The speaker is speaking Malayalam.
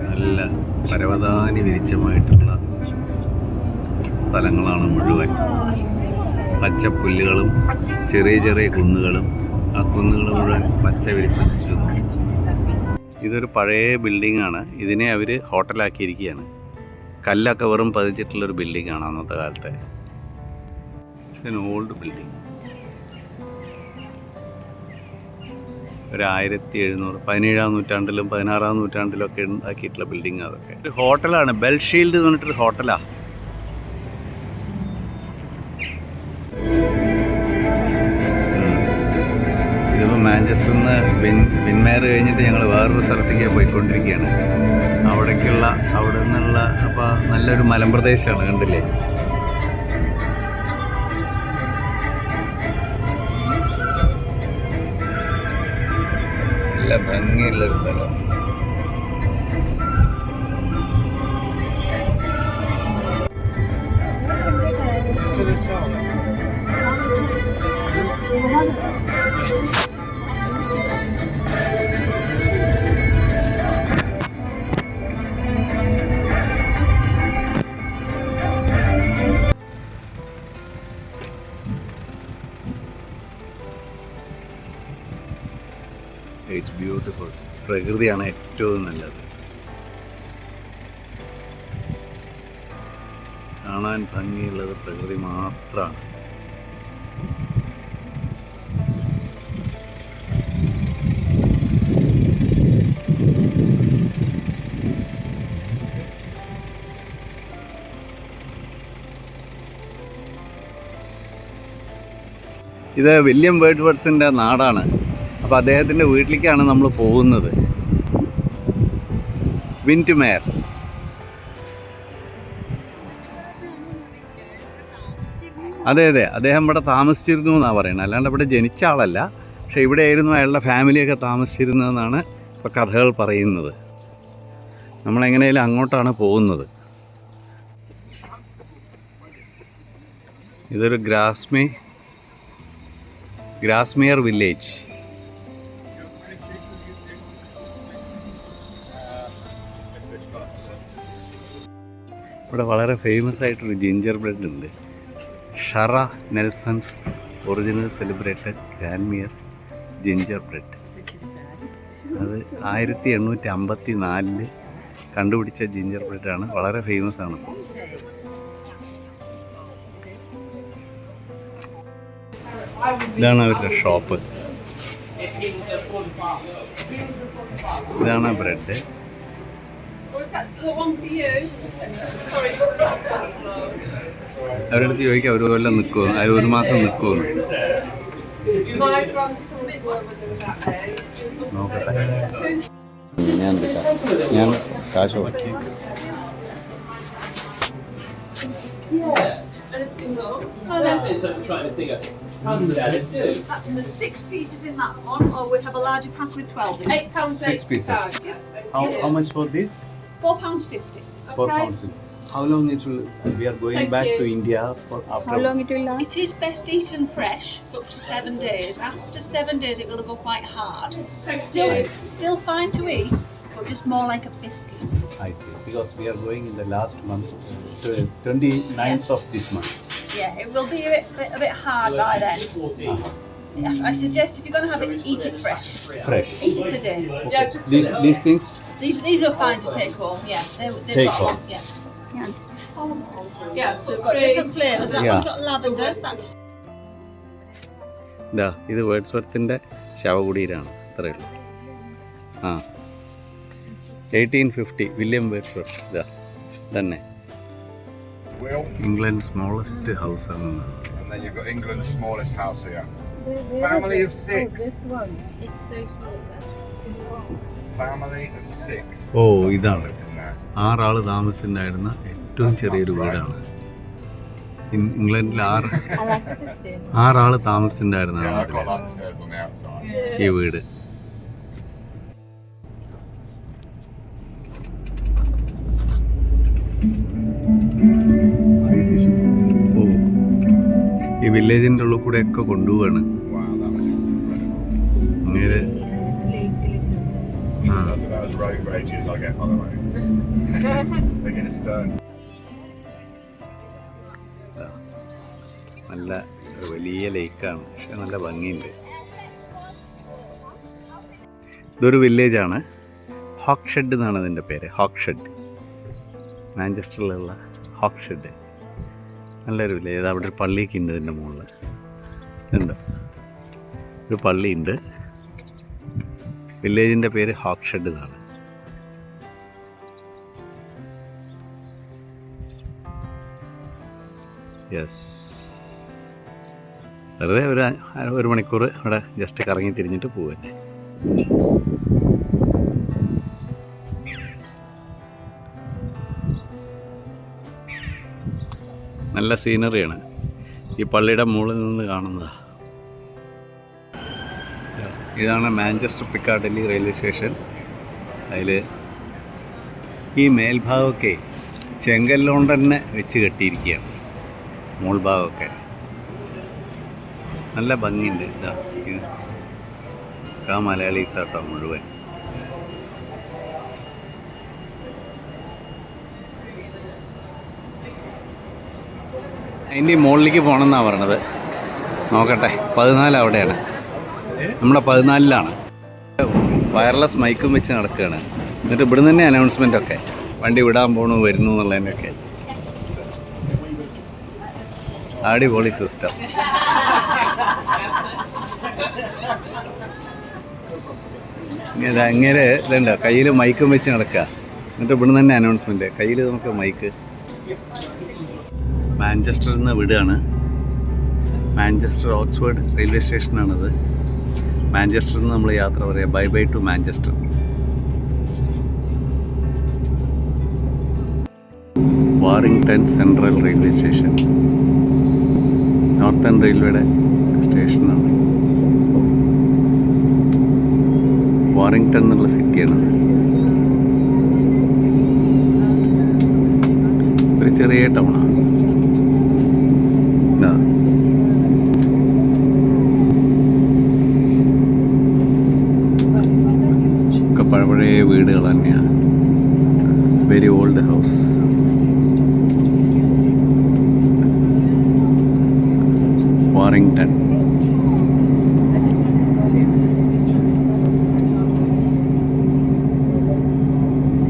നല്ല പരവതാനി വിരിച്ചമായിട്ടുള്ള സ്ഥലങ്ങളാണ് മുഴുവൻ. പച്ചപ്പുല്ലുകളും ചെറിയ ചെറിയ കുന്നുകളും, ആ കുന്നുകൾ മുഴുവൻ പച്ച വിരിച്ച് നിൽക്കുന്നു. ഇതൊരു പഴയ ബിൽഡിങ്ങാണ്. ഇതിനെ അവർ ഹോട്ടലാക്കിയിരിക്കുകയാണ്. കല്ലൊക്കെ വെറും പതിച്ചിട്ടുള്ളൊരു ബിൽഡിങ്ങാണ് അന്നത്തെ കാലത്തെ. It's old building. ഒരു 1700 17-ാം നൂറ്റാണ്ടിലും 16-ാം നൂറ്റാണ്ടിലും ഒക്കെ ഉണ്ടാക്കിയിട്ടുള്ള ബിൽഡിങ്. അതൊക്കെ ഒരു ഹോട്ടലാണ്. ബെൽഷീൽഡ് എന്ന് പറഞ്ഞിട്ടൊരു ഹോട്ടലാണ്. ഇതിപ്പോൾ മാഞ്ചസ്റ്ററിൽ നിന്ന് വിൻമേർ കഴിഞ്ഞിട്ട് ഞങ്ങൾ വേറൊരു സ്ഥലത്തേക്ക് പോയിക്കൊണ്ടിരിക്കുകയാണ്. അവിടെ നിന്നുള്ള അപ്പോൾ നല്ലൊരു മലമ്പ്രദേശമാണ്, കണ്ടില്ലേ? നല്ല ഭംഗിയുള്ളൊരു സ്ഥലം. It's beautiful. പ്രകൃതിയാണ് ഏറ്റവും നല്ലത്. കാണാൻ ഭംഗിയുള്ളത് പ്രകൃതി മാത്രമാണ്. ഇത് വില്യം വേർഡ്സ്വർത്തിൻ്റെ നാടാണ്. അപ്പോൾ അദ്ദേഹത്തിൻ്റെ വീട്ടിലേക്കാണ് നമ്മൾ പോകുന്നത്. വിൻഡ്മേർ. അതെ, അദ്ദേഹം ഇവിടെ താമസിച്ചിരുന്നു എന്നാണ് പറയുന്നത്. അല്ലാണ്ട് ഇവിടെ ജനിച്ച ആളല്ല, പക്ഷേ ഇവിടെ ആയിരുന്നു അയാളുടെ ഫാമിലിയൊക്കെ താമസിച്ചിരുന്നതെന്നാണ് ഇപ്പോൾ കഥകൾ പറയുന്നത്. നമ്മളെങ്ങനെയാലും അങ്ങോട്ടാണ് പോകുന്നത്. ഇതൊരു ഗ്രാസ്മിയർ വില്ലേജ്. ഇവിടെ വളരെ ഫേമസ് ആയിട്ടൊരു ജിഞ്ചർ ബ്രെഡ് ഉണ്ട്. ഷറ നെൽസൺസ് ഒറിജിനൽ സെലിബ്രേറ്റഡ് ഗ്രാൻമിയർ ജിഞ്ചർ ബ്രെഡ്. അത് 1854 കണ്ടുപിടിച്ച ജിഞ്ചർ ബ്രെഡാണ്. വളരെ ഫേമസ് ആണ് ഇപ്പോൾ. ഇതാണ് അവരുടെ ഷോപ്പ്. ഇതാണ് ബ്രെഡ്. അവരുടെ അടുത്ത് ചോദിക്കാം അവർ വല്ലതും നിൽക്കുമോ, അവർ ഒരു മാസം നിൽക്കുമോ നോക്കട്ടെ. ഞാൻ കാശ് വാക്കി. There's 6 pieces in that one, or we have a larger pack with 12 in it. £8. 6 pieces. How much for this? £4.50. £4. How long it will? We are going back to India for after. How long it will last? It is best eaten fresh, up to 7 days. After 7 days, it will go quite hard. Still fine to eat, but just more like a biscuit. I see. Because we are going in the last month, 29th of this month. Yeah, it will be a bit hard by then. Yeah, I suggest if you're going to have it, eat it fresh. Fresh. Eat it today. Okay. These things. These are fine to take home. Yeah, they've Take got home. one. Yeah. Yeah. So we've got different flavours. That Yeah. one's got lavender. That's ഇതാ ഇത് വേർഡ്സ്വർത്തിൻ്റെ ശവകുടീരാണ്. അത്രയേ ഉള്ളൂ. 1850 വില്യം വേർഡ്സ്വർത്ത്. ഇതാ തന്നെ ഇംഗ്ലണ്ട് സ്മോളസ്റ്റ് ഹൗസ് ആണ്. And then you've got England's smallest house here. Family of 6. This one. It's so huge. Family of 6. ഓ, ഇതാണ് Lived in there. 6 ആൾ താമസിച്ചിട്ടുണ്ടായിരുന്ന ഏറ്റവും ചെറിയൊരു വീടാണ്. ഇംഗ്ലണ്ടിൽ 6 I like the stairs. All താമസിച്ചിട്ടുണ്ടായിരുന്നതാണ് Yeah, I quite like the stairs on the outside. ഈ വീട്. ഓ, ഈ വില്ലേജിൻ്റെ ഉള്ളിൽ കൂടെ ഒക്കെ കൊണ്ടുപോവാണ്. Wow, that was impressive. ഇങ്ങനെ That's about as road rage as I get, by the way. They get a stern. നല്ല ഒരു വലിയ ലേക്കാണ്, പക്ഷെ നല്ല ഭംഗിയുണ്ട്. ഇതൊരു വില്ലേജാണ്, ഹോക്ക്ഷെഡ് എന്നാണ് അതിൻ്റെ പേര്. ഹോക്ക്ഷെഡ്, മാഞ്ചസ്റ്ററിലുള്ള ഹോക്ക്ഷെഡ്. നല്ലൊരു വില്ലേജ്. അവിടെ ഒരു പള്ളിയൊക്കെ ഉണ്ട് ഇതിൻ്റെ മുകളിൽ. ഇതുണ്ട്, ഒരു പള്ളിയുണ്ട്. വില്ലേജിൻ്റെ പേര് ഹോക്ക്ഷെഡ് എന്നാണ്. യെസ്, വെറുതെ ഒരു മണിക്കൂർ അവിടെ ജസ്റ്റ് കറങ്ങി തിരിഞ്ഞിട്ട് പോവന്നെ. നല്ല സീനറിയാണ് ഈ പള്ളിയുടെ മുകളിൽ നിന്ന് കാണുന്നത്. ഇതാണ് മാഞ്ചസ്റ്റർ പിക്കാഡില്ലി റെയിൽവേ സ്റ്റേഷൻ. അതിൽ ഈ മേൽഭാഗമൊക്കെ ചെങ്കല്ലുകൊണ്ട് തന്നെ വെച്ച് കെട്ടിയിരിക്കുകയാണ്. മോൾ ഭാഗമൊക്കെ നല്ല ഭംഗിയുണ്ട്. ഇതാ ഇത് മലയാളീസാട്ടോ മുഴുവൻ. അതിൻ്റെ മുകളിലേക്ക് പോകണമെന്നാണ് പറയണത്. നോക്കട്ടെ, 14 അവിടെയാണ്, നമ്മുടെ 14ലാണ്. വയർലെസ് മൈക്കും വെച്ച് നടക്കുകയാണ്. എന്നിട്ട് ഇവിടുന്ന് തന്നെ അനൗൺസ്മെൻ്റൊക്കെ, വണ്ടി വിടാൻ പോകണു വരുന്നു എന്നുള്ളതിൻ്റെയൊക്കെ. അടിപൊളി സിസ്റ്റം. അങ്ങനെ ഇതുണ്ട്, കയ്യിൽ മൈക്കും വെച്ച് നടക്കുക. എന്നിട്ട് ഇവിടുന്ന് തന്നെ അനൗൺസ്മെൻറ്റ്, കയ്യിൽ നമുക്ക് മൈക്ക്. മാഞ്ചസ്റ്ററിൽ നിന്ന് വിടുകയാണ്. മാഞ്ചസ്റ്റർ ഓക്സ്ഫോർഡ് റെയിൽവേ സ്റ്റേഷനാണത്. മാഞ്ചസ്റ്ററിൽ നിന്ന് നമ്മൾ യാത്ര പറയാം. Bye bye to Manchester. Warrington central railway station, northern റെയിൽവേയുടെ സ്റ്റേഷനാണ്. വാറിംഗ്ടൺ എന്നുള്ള സിറ്റിയാണത്. ഒരു ചെറിയ ടൗണാണ്. ഒക്കെ പഴയ വീടുകൾ തന്നെയാണ്. Very old house. വാറിംഗ്ടൺ.